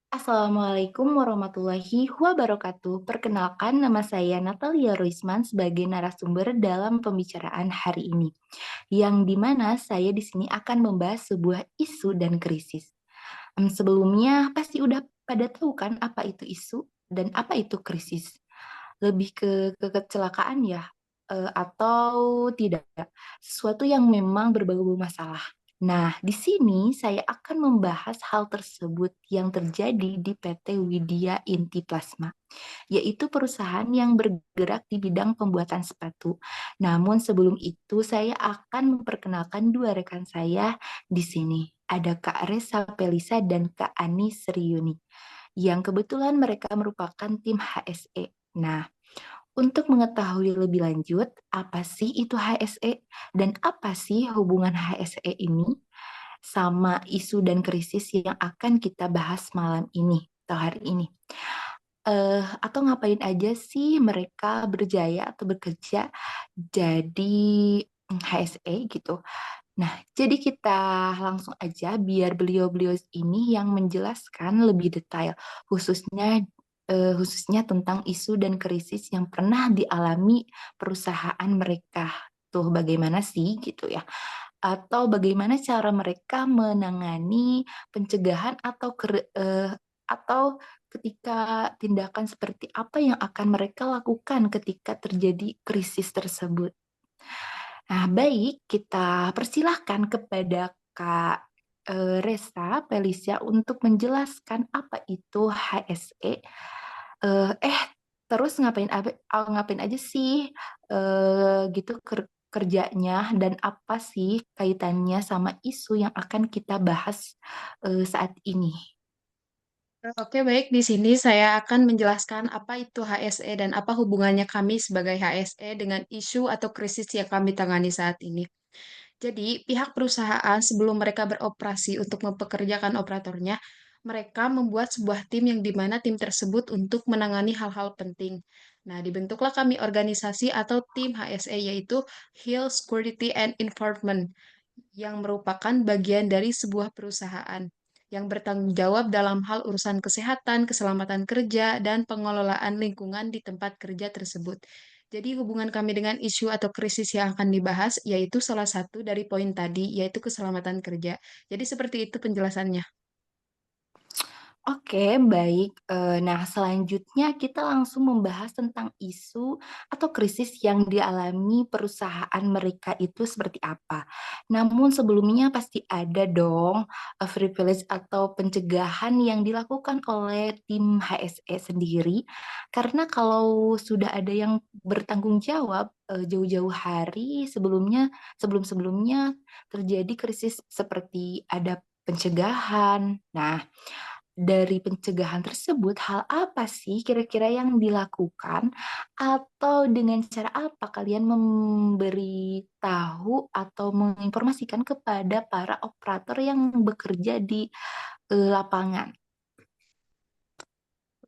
Assalamualaikum warahmatullahi wabarakatuh. Perkenalkan, nama saya Natalia Roisman sebagai narasumber dalam pembicaraan hari ini, yang dimana saya di sini akan membahas sebuah isu dan krisis. Sebelumnya pasti udah pada tahu kan apa itu isu dan apa itu krisis? Lebih ke kecelakaan ya, atau tidak? Sesuatu yang memang berbau masalah. Nah, di sini saya akan membahas hal tersebut yang terjadi di PT Widya Inti Plasma, yaitu perusahaan yang bergerak di bidang pembuatan sepatu. Namun sebelum itu saya akan memperkenalkan dua rekan saya di sini. Ada Kak Resa Pelisa dan Kak Ani Sriuni, yang kebetulan mereka merupakan tim HSE. Nah, untuk mengetahui lebih lanjut, apa sih itu HSE dan apa sih hubungan HSE ini sama isu dan krisis yang akan kita bahas malam ini atau hari ini? Atau ngapain aja sih mereka berjaya atau bekerja jadi HSE gitu? Nah, jadi kita langsung aja biar beliau-beliau ini yang menjelaskan lebih detail, khususnya tentang isu dan krisis yang pernah dialami perusahaan mereka. Tuh bagaimana sih gitu ya? Atau bagaimana cara mereka menangani pencegahan atau ketika tindakan seperti apa yang akan mereka lakukan ketika terjadi krisis tersebut. Nah, baik, kita persilahkan kepada Kak Resa Felicia untuk menjelaskan apa itu HSE. Eh, terus ngapain aja sih gitu kerjanya dan apa sih kaitannya sama isu yang akan kita bahas saat ini? Oke, baik. Di sini saya akan menjelaskan apa itu HSE dan apa hubungannya kami sebagai HSE dengan isu atau krisis yang kami tangani saat ini. Jadi, pihak perusahaan sebelum mereka beroperasi untuk mempekerjakan operatornya, mereka membuat sebuah tim yang dimana tim tersebut untuk menangani hal-hal penting. Nah, dibentuklah kami organisasi atau tim HSE yaitu Health Security and Environment yang merupakan bagian dari sebuah perusahaan yang bertanggung jawab dalam hal urusan kesehatan, keselamatan kerja, dan pengelolaan lingkungan di tempat kerja tersebut. Jadi hubungan kami dengan isu atau krisis yang akan dibahas yaitu salah satu dari poin tadi, yaitu keselamatan kerja. Jadi seperti itu penjelasannya. Oke, baik. Nah, selanjutnya kita langsung membahas tentang isu atau krisis yang dialami perusahaan mereka itu seperti apa. Namun sebelumnya pasti ada dong privilege atau pencegahan yang dilakukan oleh tim HSE sendiri. Karena kalau sudah ada yang bertanggung jawab jauh-jauh hari sebelum-sebelumnya terjadi krisis seperti ada pencegahan. Nah, dari pencegahan tersebut, hal apa sih kira-kira yang dilakukan atau dengan cara apa kalian memberi tahu atau menginformasikan kepada para operator yang bekerja di lapangan?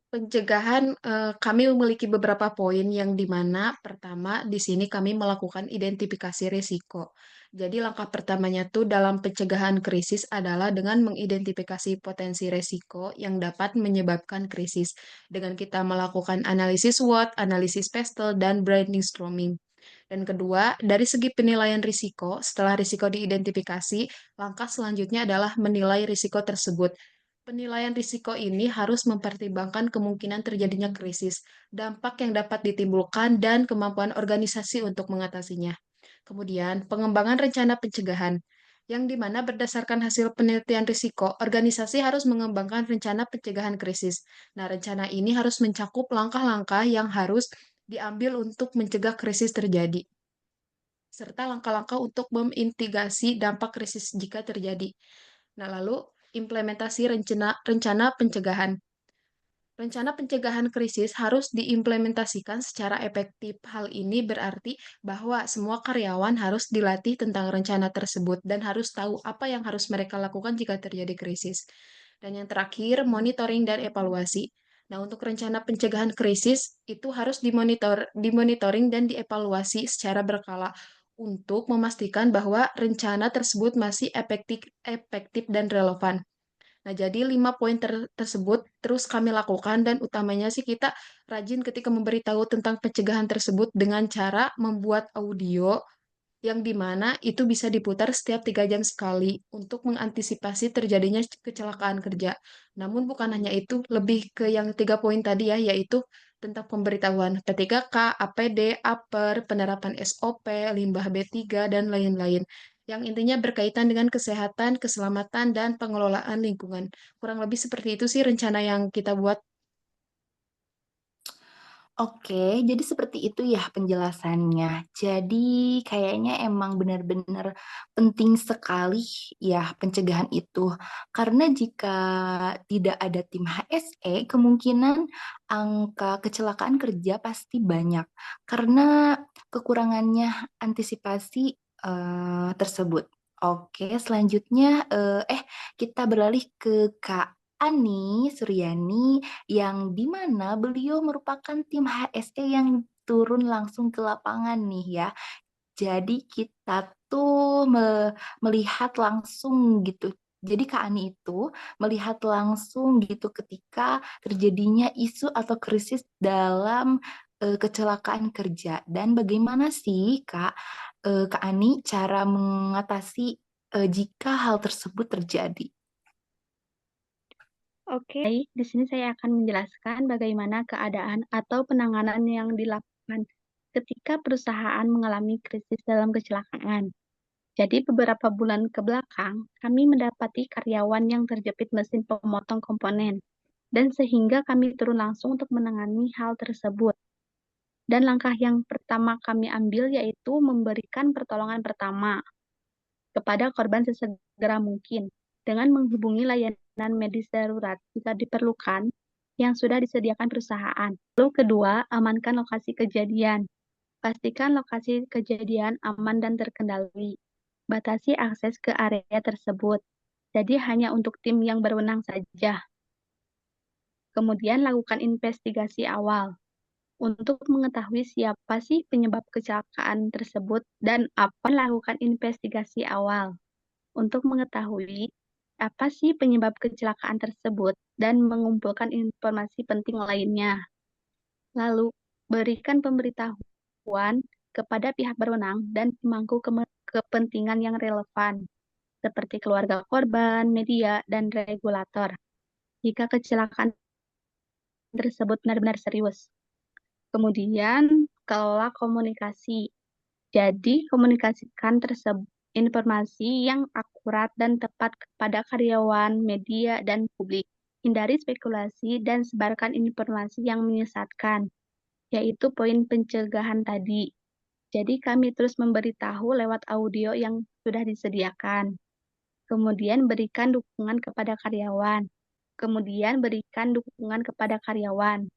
Pencegahan, kami memiliki beberapa poin yang di mana pertama di sini kami melakukan identifikasi risiko. Jadi langkah pertamanya tuh dalam pencegahan krisis adalah dengan mengidentifikasi potensi risiko yang dapat menyebabkan krisis dengan kita melakukan analisis SWOT, analisis PESTEL, dan brainstorming. Dan kedua, dari segi penilaian risiko, setelah risiko diidentifikasi, langkah selanjutnya adalah menilai risiko tersebut. Penilaian risiko ini harus mempertimbangkan kemungkinan terjadinya krisis, dampak yang dapat ditimbulkan, dan kemampuan organisasi untuk mengatasinya. Kemudian, pengembangan rencana pencegahan, yang dimana berdasarkan hasil penelitian risiko, organisasi harus mengembangkan rencana pencegahan krisis. Nah, rencana ini harus mencakup langkah-langkah yang harus diambil untuk mencegah krisis terjadi, serta langkah-langkah untuk memitigasi dampak krisis jika terjadi. Nah, lalu implementasi rencana rencana pencegahan. Rencana pencegahan krisis harus diimplementasikan secara efektif. Hal ini berarti bahwa semua karyawan harus dilatih tentang rencana tersebut dan harus tahu apa yang harus mereka lakukan jika terjadi krisis. Dan yang terakhir, monitoring dan evaluasi. Nah, untuk rencana pencegahan krisis itu harus dimonitoring dan dievaluasi secara berkala untuk memastikan bahwa rencana tersebut masih efektif dan relevan. Nah, jadi 5 poin tersebut terus kami lakukan dan utamanya sih kita rajin ketika memberitahu tentang pencegahan tersebut dengan cara membuat audio yang dimana itu bisa diputar setiap 3 jam sekali untuk mengantisipasi terjadinya kecelakaan kerja. Namun bukan hanya itu, lebih ke yang 3 poin tadi ya, yaitu tentang pemberitahuan P3K, APD, APER, penerapan SOP, limbah B3, dan lain-lain. Yang intinya berkaitan dengan kesehatan, keselamatan, dan pengelolaan lingkungan. Kurang lebih seperti itu sih rencana yang kita buat. Oke, jadi seperti itu ya penjelasannya. Jadi kayaknya emang benar-benar penting sekali ya pencegahan itu. Karena jika tidak ada tim HSE, kemungkinan angka kecelakaan kerja pasti banyak. Karena kekurangannya antisipasi tersebut. Oke, selanjutnya kita beralih ke Kak Ani Suryani yang dimana beliau merupakan tim HSE yang turun langsung ke lapangan nih ya. Jadi kita tuh melihat langsung gitu. Jadi Kak Ani itu melihat langsung gitu ketika terjadinya isu atau krisis dalam kecelakaan kerja. Dan bagaimana sih Kak Ani cara mengatasi jika hal tersebut terjadi? Oke, baik. Di sini saya akan menjelaskan bagaimana keadaan atau penanganan yang dilakukan ketika perusahaan mengalami krisis dalam kecelakaan. Jadi, beberapa bulan ke belakang, kami mendapati karyawan yang terjepit mesin pemotong komponen, dan sehingga kami turun langsung untuk menangani hal tersebut. Dan langkah yang pertama kami ambil yaitu memberikan pertolongan pertama kepada korban sesegera mungkin dengan menghubungi layanan medis darurat jika diperlukan yang sudah disediakan perusahaan. Lalu kedua, amankan lokasi kejadian. Pastikan lokasi kejadian aman dan terkendali. Batasi akses ke area tersebut. Jadi hanya untuk tim yang berwenang saja. Kemudian lakukan investigasi awal untuk mengetahui siapa sih penyebab kecelakaan tersebut dan apa lakukan investigasi awal untuk mengetahui apa sih penyebab kecelakaan tersebut dan mengumpulkan informasi penting lainnya. Lalu, berikan pemberitahuan kepada pihak berwenang dan pemangku kepentingan yang relevan, seperti keluarga korban, media, dan regulator, jika kecelakaan tersebut benar-benar serius. Kemudian, kelola komunikasi. Jadi, komunikasikan informasi yang akurat dan tepat kepada karyawan, media, dan publik. Hindari spekulasi dan sebarkan informasi yang menyesatkan, yaitu poin pencegahan tadi. Jadi, kami terus memberitahu lewat audio yang sudah disediakan. Kemudian, berikan dukungan kepada karyawan. Kemudian, berikan dukungan kepada karyawan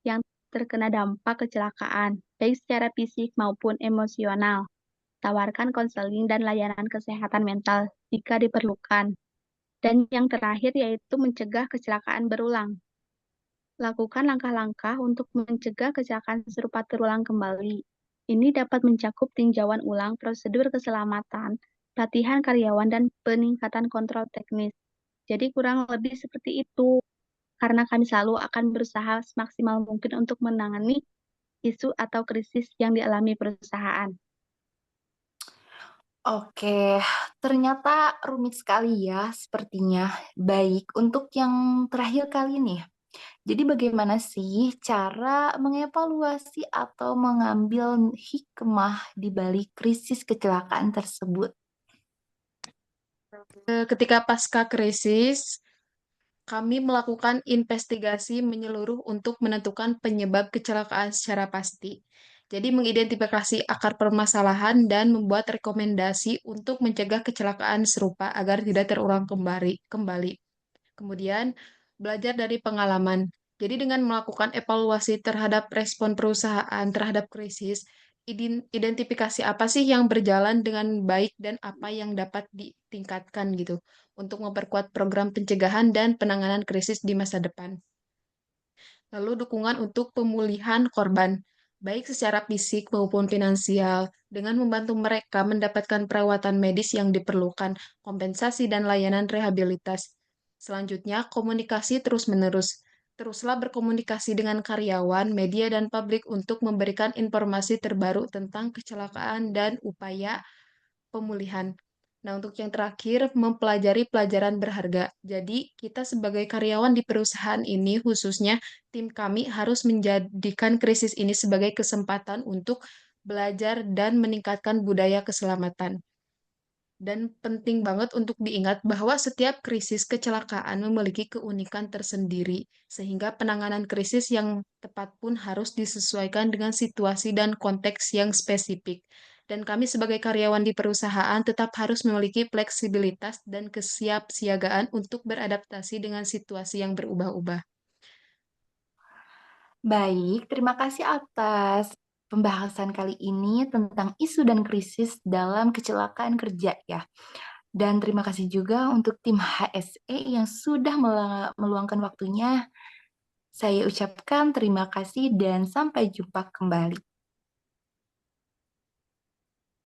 yang terkena dampak kecelakaan, baik secara fisik maupun emosional. Tawarkan konseling dan layanan kesehatan mental jika diperlukan. Dan yang terakhir yaitu mencegah kecelakaan berulang. Lakukan langkah-langkah untuk mencegah kecelakaan serupa terulang kembali. Ini dapat mencakup tinjauan ulang prosedur keselamatan, pelatihan karyawan, dan peningkatan kontrol teknis. Jadi kurang lebih seperti itu, karena kami selalu akan berusaha semaksimal mungkin untuk menangani isu atau krisis yang dialami perusahaan. Oke, ternyata rumit sekali ya sepertinya. Baik, untuk yang terakhir kali nih. Jadi bagaimana sih cara mengevaluasi atau mengambil hikmah di balik krisis kecelakaan tersebut? Ketika pasca krisis, kami melakukan investigasi menyeluruh untuk menentukan penyebab kecelakaan secara pasti. Jadi mengidentifikasi akar permasalahan dan membuat rekomendasi untuk mencegah kecelakaan serupa agar tidak terulang kembali. Kemudian belajar dari pengalaman. Jadi dengan melakukan evaluasi terhadap respon perusahaan terhadap krisis, identifikasi apa sih yang berjalan dengan baik dan apa yang dapat ditingkatkan gitu untuk memperkuat program pencegahan dan penanganan krisis di masa depan. Lalu dukungan untuk pemulihan korban, baik secara fisik maupun finansial, dengan membantu mereka mendapatkan perawatan medis yang diperlukan, kompensasi dan layanan rehabilitas. Selanjutnya, komunikasi terus-menerus. Teruslah berkomunikasi dengan karyawan, media, dan publik untuk memberikan informasi terbaru tentang kecelakaan dan upaya pemulihan. Nah, untuk yang terakhir, mempelajari pelajaran berharga. Jadi, kita sebagai karyawan di perusahaan ini, khususnya tim kami, harus menjadikan krisis ini sebagai kesempatan untuk belajar dan meningkatkan budaya keselamatan. Dan penting banget untuk diingat bahwa setiap krisis kecelakaan memiliki keunikan tersendiri, sehingga penanganan krisis yang tepat pun harus disesuaikan dengan situasi dan konteks yang spesifik. Dan kami sebagai karyawan di perusahaan tetap harus memiliki fleksibilitas dan kesiapsiagaan untuk beradaptasi dengan situasi yang berubah-ubah. Baik, terima kasih atas pembahasan kali ini tentang isu dan krisis dalam kecelakaan kerja ya. Dan terima kasih juga untuk tim HSE yang sudah meluangkan waktunya. Saya ucapkan terima kasih dan sampai jumpa kembali.